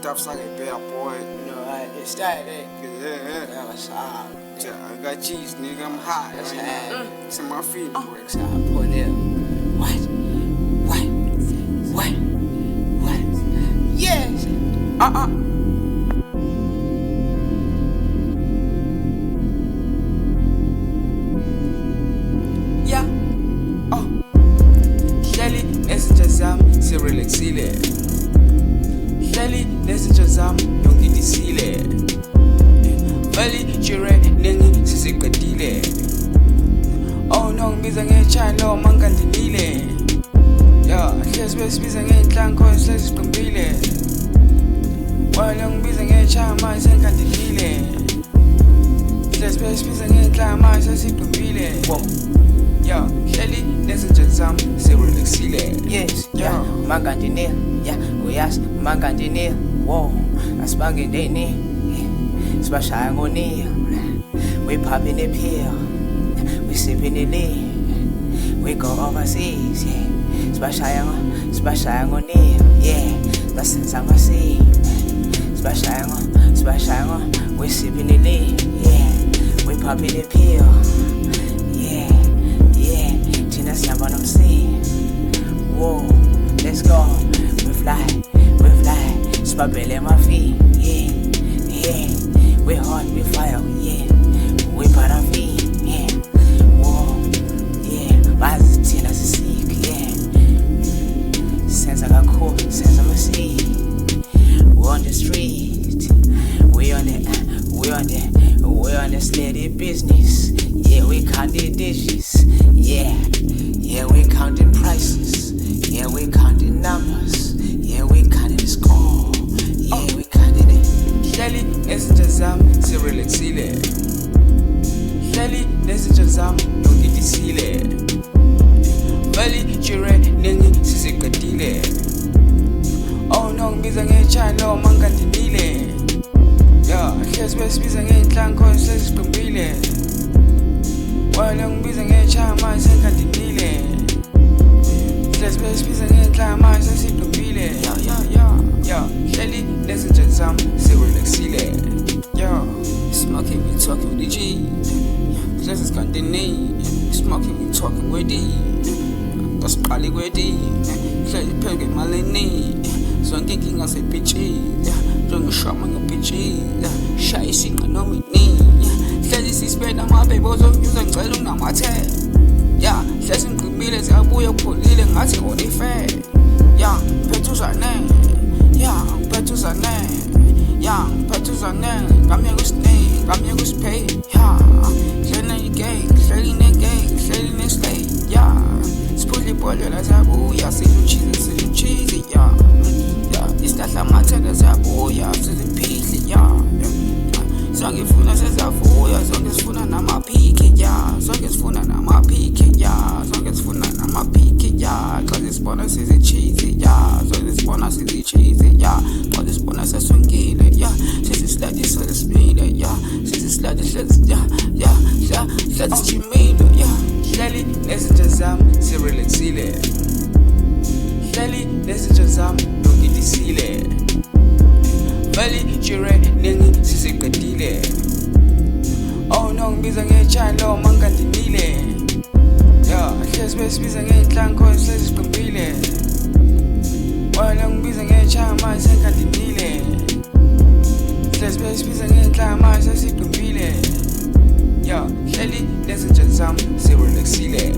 stuff like a bear boy. You know, right? It started it. Yeah. Yeah, what's up? Yeah, I got cheese, nigga. I'm hot. That's Right hot. now. It's in my feet. What's up? Put it. What? Yes. Yeah. Hleli nezinja zami sirelaxile. Hleli nezinja zami yongidisile. Valley jire nengi sisiqedile. Oh no, ngibiza ngechalo mangandinile. Yeah, hlezi besibiza ngenhlanko sesiqombile. Wala ngibiza ngechama sengandinile. Hlezi besibiza ngenhlama sesiqombile. Yeah, hleli nezinja zami sirelaxile. Yes. Yeah. Mangandinile. Yeah. Uyas mangandinile. Whoa. Asibangene. Sibashaya ngoni. We popping the pill. We sipping the lean. We go overseas. Yeah. Sibashaya ngoni. Yeah. Basenza ngasi. Sibashaya ngo. We sipping the lean. Yeah. We popping the pill. Yeah. Tina siyamba nomsi. Whoa. Let's go. We fly. Sibabele my feet. Yeah. We hot, we fire, yeah. We paraffin, yeah. Whoa, yeah. Bazi thina sisiphi, yeah. Senza kakhulu, senza masi. We on the street. We on the steady business. Yeah, we count the dishes. Yeah, we counting prices. Yeah, we counting numbers. Yeah, we counting the score. Yeah, we counting it. Hleli nezinja zami sirelaxile. Hleli nezinja zami yongidisile. Valley jire nengi sisiqedile. Oh no, ngibiza ngechalo mangandinile. Yeah, hlezi besibiza ngenhlanko sesiqombile. Wala ngibiza ngechama sengandinile. Hlezi besibiza ngenhlama sesiqombile. Yeah, hleli nezinja zami sirelaxile. Yeah, smoking, we talking with the G. This is continue. Smoking, we talking with the. That's probably with the. Hleli pheke malini. Zonke inkinga sepitchi. Njengishama ngepitchi. Shaya isinqa noma ini. Hleli sispenda amabhebo uzongiuza ngicela ungamathe. Yeah, hlezi ngiqimile ziyabuya kupholile ngathi ngonife. Yeah, phethuzane. Ngamiya kusnake, ngamiya kuspay. Yeah, hleli ne-slay. Yeah, siphule ibhodlela ziyabuya, siluchizi. Yeah, isihlahla amathela ziyabuya, siziphihli. Yeah, zonke sifuna seziyavuya, zonke sifuna namaphikhi. Yeah, zonke sifuna namaphikhi. Yeah, xa zisibona sizichizi. Yeah, zonke sibona sizichizi. Yeah, xa zisibona seswingile. Yeah, sesisilade. Yeah, sesisilade. Yeah, sesijimile. Yeah, hleli nezinja zami sirelaxile. Hleli nezinja zami yongidisile. Valley jire nengi sisiqedile. Oh no, ngibiza ngechalo mangandinile. Yeah, hlezi besibiza ngenhlanko sesiqombile. Wala ngibiza ngechama sengandinile. Hlezi besibiza ngenhlama sesiqombile. Yeah, hleli nezinja zami sirelaxile.